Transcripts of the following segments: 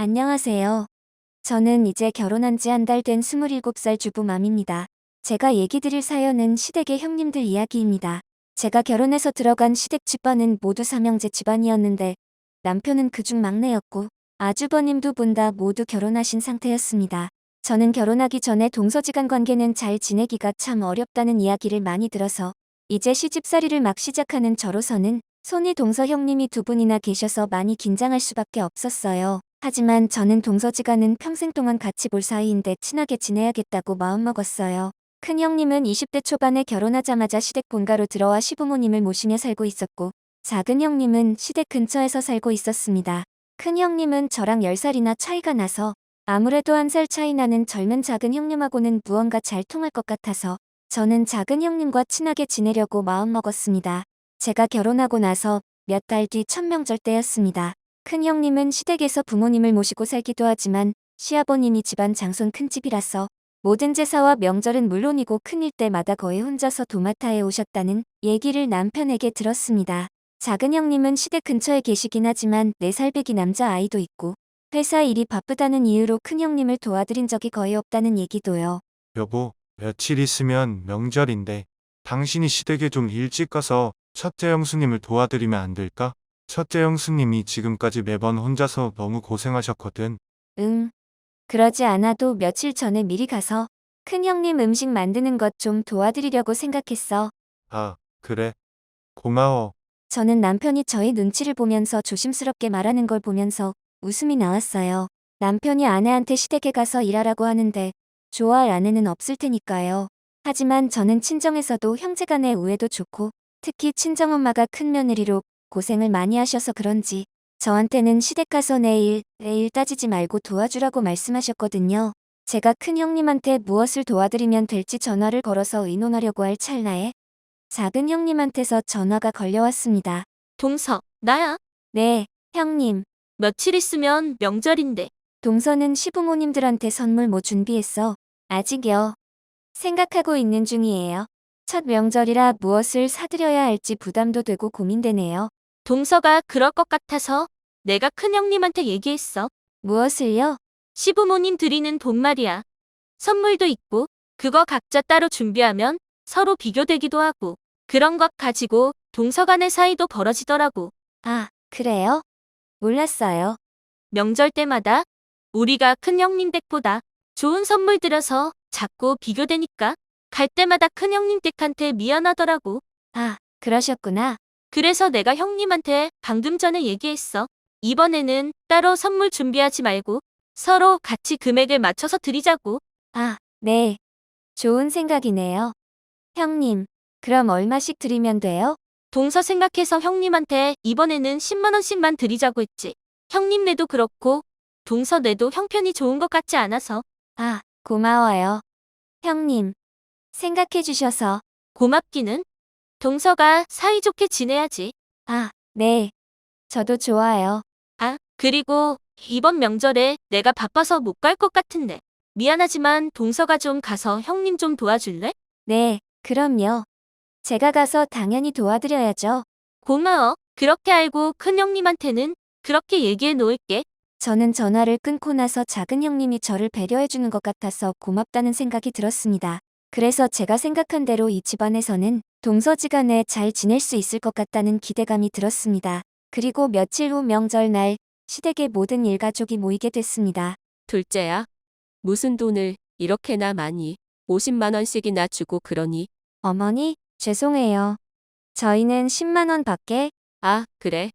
안녕하세요. 저는 이제 결혼한 지 한 달 된 27살 주부맘입니다. 제가 얘기 드릴 사연은 시댁의 형님들 이야기입니다. 제가 결혼해서 들어간 시댁 집안은 모두 삼형제 집안이었는데 남편은 그중 막내였고 아주버님 두 분 다 모두 결혼하신 상태였습니다. 저는 결혼하기 전에 동서지간 관계는 잘 지내기가 참 어렵다는 이야기를 많이 들어서 이제 시집살이를 막 시작하는 저로서는 손이 동서 형님이 두 분이나 계셔서 많이 긴장할 수밖에 없었어요. 하지만 저는 동서지간은 평생 동안 같이 볼 사이인데 친하게 지내야겠다고 마음먹었어요. 큰형님은 20대 초반에 결혼하자마자 시댁 본가로 들어와 시부모님을 모시며 살고 있었고 작은 형님은 시댁 근처에서 살고 있었습니다. 큰형님은 저랑 10살이나 차이가 나서 아무래도 1살 차이 나는 젊은 작은 형님하고는 무언가 잘 통할 것 같아서 저는 작은 형님과 친하게 지내려고 마음먹었습니다. 제가 결혼하고 나서 몇 달 뒤 첫 명절 때였습니다. 큰형님은 시댁에서 부모님을 모시고 살기도 하지만 시아버님이 집안 장손 큰 집이라서 모든 제사와 명절은 물론이고 큰일 때마다 거의 혼자서 도맡아해 오셨다는 얘기를 남편에게 들었습니다. 작은 형님은 시댁 근처에 계시긴 하지만 4살 배기 남자아이도 있고 회사 일이 바쁘다는 이유로 큰형님을 도와드린 적이 거의 없다는 얘기도요. 여보, 며칠 있으면 명절인데 당신이 시댁에 좀 일찍 가서 첫째 형수님을 도와드리면 안 될까? 첫째 형수님이 지금까지 매번 혼자서 너무 고생하셨거든. 응. 그러지 않아도 며칠 전에 미리 가서 큰형님 음식 만드는 것 좀 도와드리려고 생각했어. 아, 그래. 고마워. 저는 남편이 저의 눈치를 보면서 조심스럽게 말하는 걸 보면서 웃음이 나왔어요. 남편이 아내한테 시댁에 가서 일하라고 하는데 좋아할 아내는 없을 테니까요. 하지만 저는 친정에서도 형제간의 우애도 좋고 특히 친정엄마가 큰 며느리로 고생을 많이 하셔서 그런지 저한테는 시댁 가서 내일 따지지 말고 도와주라고 말씀하셨거든요. 제가 큰 형님한테 무엇을 도와드리면 될지 전화를 걸어서 의논하려고 할 찰나에 작은 형님한테서 전화가 걸려왔습니다. 동서, 나야. 네, 형님. 며칠 있으면 명절인데. 동서는 시부모님들한테 선물 뭐 준비했어? 아직요. 생각하고 있는 중이에요. 첫 명절이라 무엇을 사드려야 할지 부담도 되고 고민되네요. 동서가 그럴 것 같아서 내가 큰형님한테 얘기했어. 무엇을요? 시부모님 드리는 돈 말이야. 선물도 있고 그거 각자 따로 준비하면 서로 비교되기도 하고 그런 것 가지고 동서 간의 사이도 벌어지더라고. 아, 그래요? 몰랐어요. 명절 때마다 우리가 큰형님 댁보다 좋은 선물 드려서 자꾸 비교되니까 갈 때마다 큰형님 댁한테 미안하더라고. 아, 그러셨구나. 그래서 내가 형님한테 방금 전에 얘기했어. 이번에는 따로 선물 준비하지 말고 서로 같이 금액을 맞춰서 드리자고. 아, 네. 좋은 생각이네요. 형님, 그럼 얼마씩 드리면 돼요? 동서 생각해서 형님한테 이번에는 10만 원씩만 드리자고 했지. 형님네도 그렇고 동서네도 형편이 좋은 것 같지 않아서. 아, 고마워요. 형님, 생각해 주셔서. 고맙기는. 동서가 사이좋게 지내야지. 아, 네. 저도 좋아요. 아, 그리고 이번 명절에 내가 바빠서 못 갈 것 같은데. 미안하지만 동서가 좀 가서 형님 좀 도와줄래? 네, 그럼요. 제가 가서 당연히 도와드려야죠. 고마워. 그렇게 알고 큰 형님한테는 그렇게 얘기해 놓을게. 저는 전화를 끊고 나서 작은 형님이 저를 배려해주는 것 같아서 고맙다는 생각이 들었습니다. 그래서 제가 생각한 대로 이 집안에서는 동서지간에 잘 지낼 수 있을 것 같다는 기대감이 들었습니다. 그리고 며칠 후 명절날 시댁의 모든 일가족이 모이게 됐습니다. 둘째야, 무슨 돈을 이렇게나 많이 50만 원씩이나 주고 그러니? 어머니, 죄송해요. 저희는 10만 원 밖에. 아, 그래.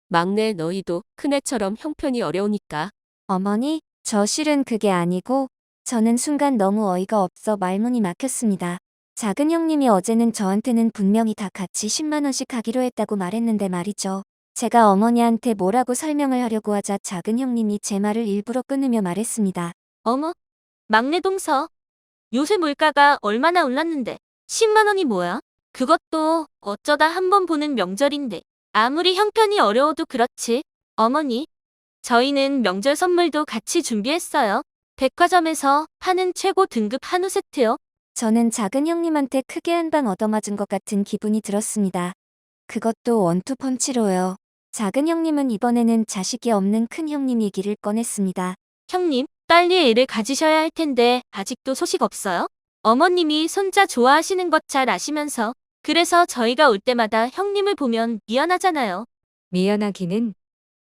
막내 너희도 큰애처럼 형편이 어려우니까. 어머니, 저 실은 그게 아니고 저는 순간 너무 어이가 없어 말문이 막혔습니다. 작은 형님이 어제는 저한테는 분명히 다 같이 10만 원씩 하기로 했다고 말했는데 말이죠. 제가 어머니한테 뭐라고 설명을 하려고 하자 작은 형님이 제 말을 일부러 끊으며 말했습니다. 어머, 막내 동서. 요새 물가가 얼마나 올랐는데 10만 원이 뭐야? 그것도 어쩌다 한 번 보는 명절인데. 아무리 형편이 어려워도 그렇지. 어머니, 저희는 명절 선물도 같이 준비했어요. 백화점에서 파는 최고 등급 한우 세트요. 저는 작은 형님한테 크게 한 방 얻어맞은 것 같은 기분이 들었습니다. 그것도 원투펀치로요. 작은 형님은 이번에는 자식이 없는 큰 형님 얘기를 꺼냈습니다. 형님, 빨리 애를 가지셔야 할 텐데 아직도 소식 없어요? 어머님이 손자 좋아하시는 것 잘 아시면서 그래서 저희가 올 때마다 형님을 보면 미안하잖아요. 미안하기는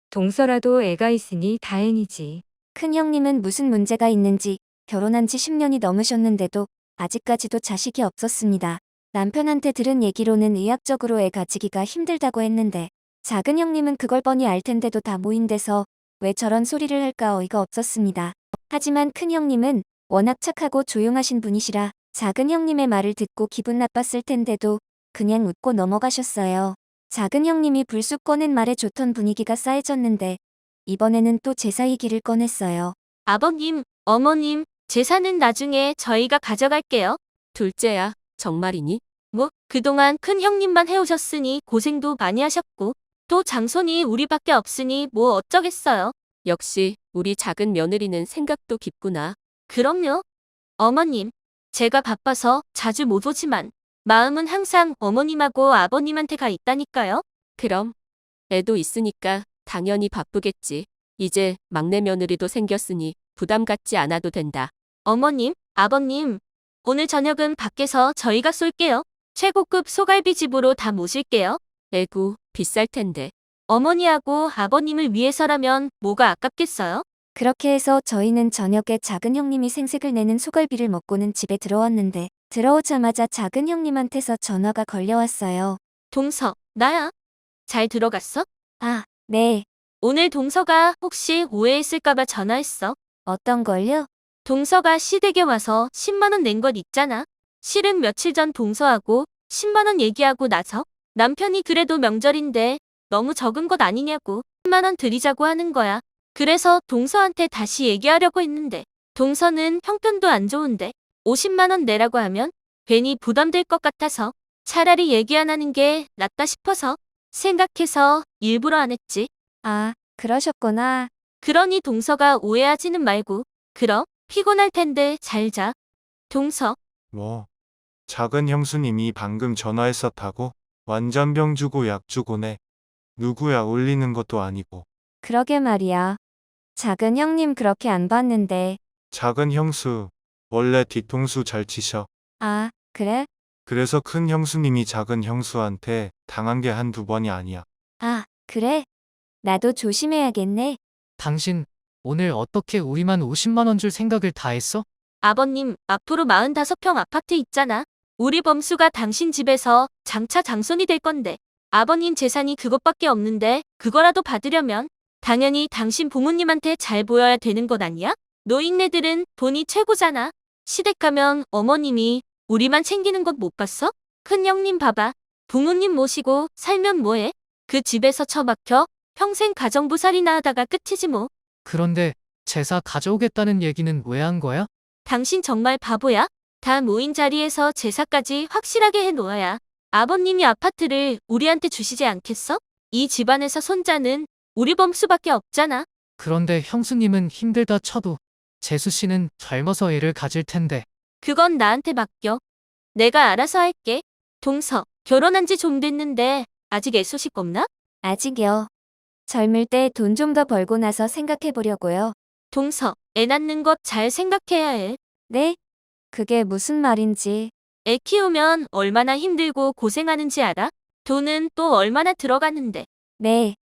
동서라도 애가 있으니 다행이지. 큰 형님은 무슨 문제가 있는지 결혼한 지 10년이 넘으셨는데도 아직까지도 자식이 없었습니다. 남편한테 들은 얘기로는 의학적으로 애 가지기가 힘들다고 했는데 작은 형님은 그걸 뻔히 알 텐데도 다 모인데서 왜 저런 소리를 할까 어이가 없었습니다. 하지만 큰 형님은 워낙 착하고 조용하신 분이시라 작은 형님의 말을 듣고 기분 나빴을 텐데도 그냥 웃고 넘어가셨어요. 작은 형님이 불쑥 꺼낸 말에 좋던 분위기가 싸해졌는데 이번에는 또 제사 얘기를 꺼냈어요. 아버님, 어머님, 재산은 나중에 저희가 가져갈게요. 둘째야, 정말이니? 뭐, 그동안 큰 형님만 해오셨으니 고생도 많이 하셨고, 또 장손이 우리밖에 없으니 뭐 어쩌겠어요. 역시 우리 작은 며느리는 생각도 깊구나. 그럼요. 어머님, 제가 바빠서 자주 못 오지만 마음은 항상 어머님하고 아버님한테 가 있다니까요. 그럼 애도 있으니까 당연히 바쁘겠지. 이제 막내 며느리도 생겼으니 부담 갖지 않아도 된다. 어머님, 아버님, 오늘 저녁은 밖에서 저희가 쏠게요. 최고급 소갈비 집으로 다 모실게요. 에구, 비쌀 텐데. 어머니하고 아버님을 위해서라면 뭐가 아깝겠어요? 그렇게 해서 저희는 저녁에 작은 형님이 생색을 내는 소갈비를 먹고는 집에 들어왔는데 들어오자마자 작은 형님한테서 전화가 걸려왔어요. 동서, 나야. 잘 들어갔어? 아, 네. 오늘 동서가 혹시 오해했을까봐 전화했어. 어떤 걸요? 동서가 시댁에 와서 10만 원 낸 것 있잖아. 실은 며칠 전 동서하고 10만 원 얘기하고 나서 남편이 그래도 명절인데 너무 적은 것 아니냐고 10만 원 드리자고 하는 거야. 그래서 동서한테 다시 얘기하려고 했는데 동서는 형편도 안 좋은데 50만 원 내라고 하면 괜히 부담될 것 같아서 차라리 얘기 안 하는 게 낫다 싶어서 생각해서 일부러 안 했지. 아, 그러셨구나. 그러니 동서가 오해하지는 말고 그럼 피곤할 텐데 잘 자. 동서, 뭐, 작은 형수님이 방금 전화했었다고? 완전 병 주고 약 주고네. 누구야 올리는 것도 아니고. 그러게 말이야. 작은 형님 그렇게 안 봤는데. 작은 형수, 원래 뒤통수 잘 치셔. 아, 그래? 그래서 큰 형수님이 작은 형수한테 당한 게 한두 번이 아니야. 아, 그래? 나도 조심해야겠네. 당신 오늘 어떻게 우리만 50만 원 줄 생각을 다 했어? 아버님 앞으로 45평 아파트 있잖아. 우리 범수가 당신 집에서 장차 장손이 될 건데 아버님 재산이 그것밖에 없는데 그거라도 받으려면 당연히 당신 부모님한테 잘 보여야 되는 것 아니야? 노인네들은 돈이 최고잖아. 시댁 가면 어머님이 우리만 챙기는 것 못 봤어? 큰 형님 봐봐. 부모님 모시고 살면 뭐해? 그 집에서 처박혀 평생 가정부살이나 하다가 끝이지 뭐. 그런데 제사 가져오겠다는 얘기는 왜 한 거야? 당신 정말 바보야? 다 모인 자리에서 제사까지 확실하게 해놓아야 아버님이 아파트를 우리한테 주시지 않겠어? 이 집안에서 손자는 우리 범수밖에 없잖아. 그런데 형수님은 힘들다 쳐도 재수 씨는 젊어서 애를 가질 텐데. 그건 나한테 맡겨. 내가 알아서 할게. 동서, 결혼한 지 좀 됐는데 아직 애 소식 없나? 아직요. 젊을 때 돈 좀 더 벌고 나서 생각해 보려고요. 동서, 애 낳는 것 잘 생각해야 해. 네? 그게 무슨 말인지. 애 키우면 얼마나 힘들고 고생하는지 알아? 돈은 또 얼마나 들어가는데. 네.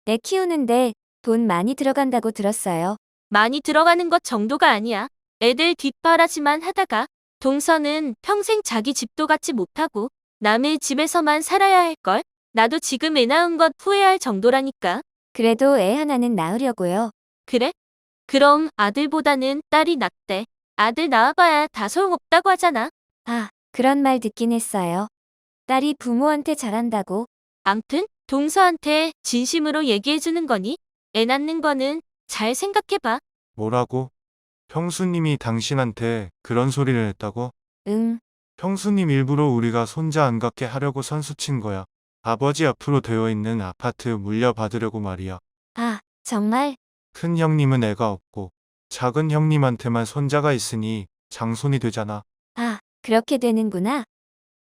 애 키우는데 돈 많이 들어간다고 들었어요. 많이 들어가는 것 정도가 아니야. 애들 뒷바라지만 하다가 동서는 평생 자기 집도 갖지 못하고 남의 집에서만 살아야 할걸? 나도 지금 애 낳은 것 후회할 정도라니까. 그래도 애 하나는 낳으려고요. 그래? 그럼 아들보다는 딸이 낫대. 아들 낳아봐야 다 소용없다고 하잖아. 아, 그런 말 듣긴 했어요. 딸이 부모한테 잘한다고. 암튼 동서한테 진심으로 얘기해주는 거니? 애 낳는 거는 잘 생각해봐. 뭐라고? 형수님이 당신한테 그런 소리를 했다고? 응. 형수님 일부러 우리가 손자 안 갖게 하려고 선수친 거야. 아버지 앞으로 되어 있는 아파트 물려받으려고 말이야. 아, 정말? 큰 형님은 애가 없고 작은 형님한테만 손자가 있으니 장손이 되잖아. 아, 그렇게 되는구나.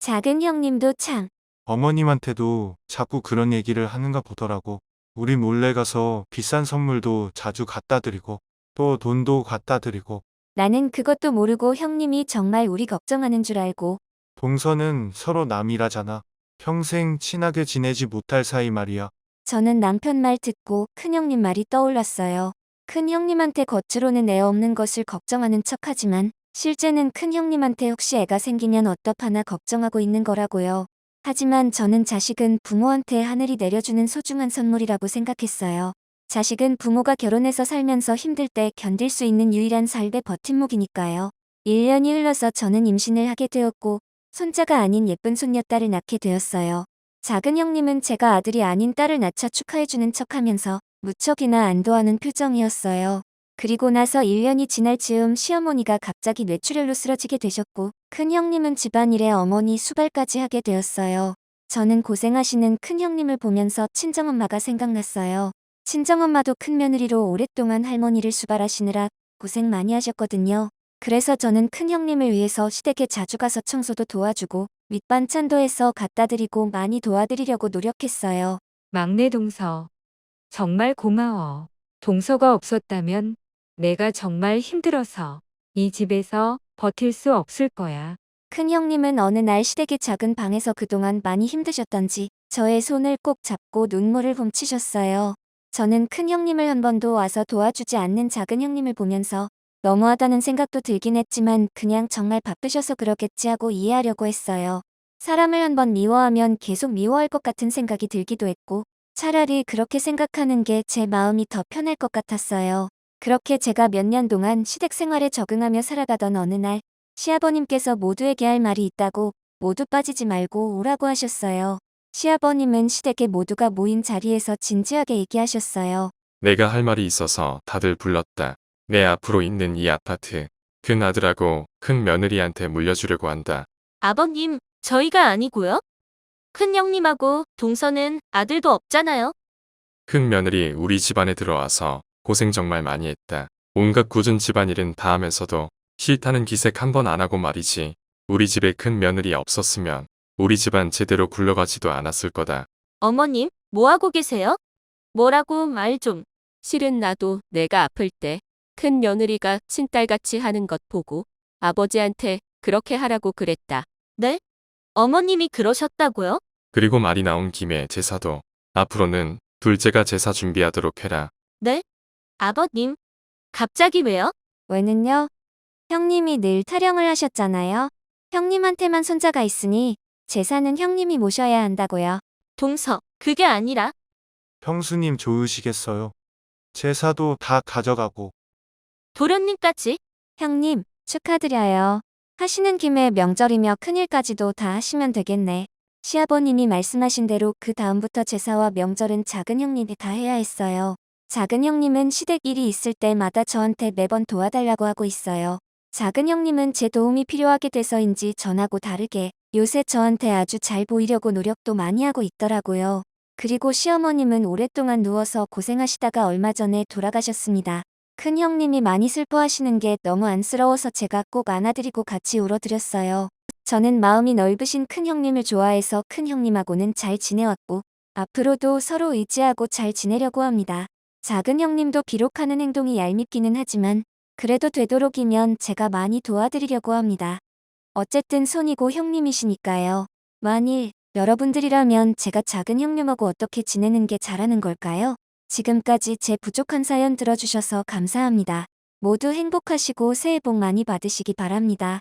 작은 형님도 참. 어머님한테도 자꾸 그런 얘기를 하는가 보더라고. 우리 몰래 가서 비싼 선물도 자주 갖다 드리고 또 돈도 갖다 드리고 나는 그것도 모르고 형님이 정말 우리 걱정하는 줄 알고 동서는 서로 남이라잖아. 평생 친하게 지내지 못할 사이 말이야. 저는 남편 말 듣고 큰형님 말이 떠올랐어요. 큰형님한테 겉으로는 애 없는 것을 걱정하는 척하지만 실제는 큰형님한테 혹시 애가 생기면 어떡하나 걱정하고 있는 거라고요. 하지만 저는 자식은 부모한테 하늘이 내려주는 소중한 선물이라고 생각했어요. 자식은 부모가 결혼해서 살면서 힘들 때 견딜 수 있는 유일한 삶의 버팀목이니까요. 1년이 흘러서 저는 임신을 하게 되었고 손자가 아닌 예쁜 손녀딸을 낳게 되었어요. 작은 형님은 제가 아들이 아닌 딸을 낳자 축하해주는 척하면서 무척이나 안도하는 표정이었어요. 그리고 나서 1년이 지날 즈음 시어머니가 갑자기 뇌출혈로 쓰러지게 되셨고 큰 형님은 집안일에 어머니 수발까지 하게 되었어요. 저는 고생하시는 큰 형님을 보면서 친정엄마가 생각났어요. 친정엄마도 큰 며느리로 오랫동안 할머니를 수발하시느라 고생 많이 하셨거든요. 그래서 저는 큰 형님을 위해서 시댁에 자주 가서 청소도 도와주고 밑반찬도 해서 갖다 드리고 많이 도와드리려고 노력했어요. 막내 동서. 정말 고마워. 동서가 없었다면 내가 정말 힘들어서 이 집에서 버틸 수 없을 거야. 큰 형님은 어느 날 시댁의 작은 방에서 그동안 많이 힘드셨던지 저의 손을 꼭 잡고 눈물을 훔치셨어요. 저는 큰 형님을 한 번도 와서 도와주지 않는 작은 형님을 보면서 너무하다는 생각도 들긴 했지만 그냥 정말 바쁘셔서 그러겠지 하고 이해하려고 했어요. 사람을 한 번 미워하면 계속 미워할 것 같은 생각이 들기도 했고 차라리 그렇게 생각하는 게 제 마음이 더 편할 것 같았어요. 그렇게 제가 몇 년 동안 시댁 생활에 적응하며 살아가던 어느 날 시아버님께서 모두에게 할 말이 있다고 모두 빠지지 말고 오라고 하셨어요. 시아버님은 시댁에 모두가 모인 자리에서 진지하게 얘기하셨어요. 내가 할 말이 있어서 다들 불렀다. 내 앞으로 있는 이 아파트, 큰 아들하고 큰 며느리한테 물려주려고 한다. 아버님, 저희가 아니고요. 큰 형님하고 동서는 아들도 없잖아요. 큰 며느리 우리 집안에 들어와서 고생 정말 많이 했다. 온갖 굳은 집안일은 다 하면서도 싫다는 기색 한 번 안 하고 말이지. 우리 집에 큰 며느리 없었으면 우리 집안 제대로 굴러가지도 않았을 거다. 어머님, 뭐 하고 계세요? 뭐라고 말 좀. 실은 나도 내가 아플 때 큰 며느리가 친딸같이 하는 것 보고 아버지한테 그렇게 하라고 그랬다. 네? 어머님이 그러셨다고요? 그리고 말이 나온 김에 제사도 앞으로는 둘째가 제사 준비하도록 해라. 네? 아버님, 갑자기 왜요? 왜는요? 형님이 늘 타령을 하셨잖아요. 형님한테만 손자가 있으니 제사는 형님이 모셔야 한다고요. 동서, 그게 아니라 형수님 좋으시겠어요. 제사도 다 가져가고 도련님까지. 형님, 축하드려요. 하시는 김에 명절이며 큰일까지도 다 하시면 되겠네. 시아버님이 말씀하신 대로 그 다음부터 제사와 명절은 작은 형님이 다 해야 했어요. 작은 형님은 시댁 일이 있을 때마다 저한테 매번 도와달라고 하고 있어요. 작은 형님은 제 도움이 필요하게 돼서인지 전하고 다르게 요새 저한테 아주 잘 보이려고 노력도 많이 하고 있더라고요. 그리고 시어머님은 오랫동안 누워서 고생하시다가 얼마 전에 돌아가셨습니다. 큰 형님이 많이 슬퍼하시는 게 너무 안쓰러워서 제가 꼭 안아드리고 같이 울어드렸어요. 저는 마음이 넓으신 큰 형님을 좋아해서 큰 형님하고는 잘 지내왔고 앞으로도 서로 의지하고 잘 지내려고 합니다. 작은 형님도 비록 하는 행동이 얄밉기는 하지만 그래도 되도록이면 제가 많이 도와드리려고 합니다. 어쨌든 손이고 형님이시니까요. 만일 여러분들이라면 제가 작은 형님하고 어떻게 지내는 게 잘하는 걸까요? 지금까지 제 부족한 사연 들어주셔서 감사합니다. 모두 행복하시고 새해 복 많이 받으시기 바랍니다.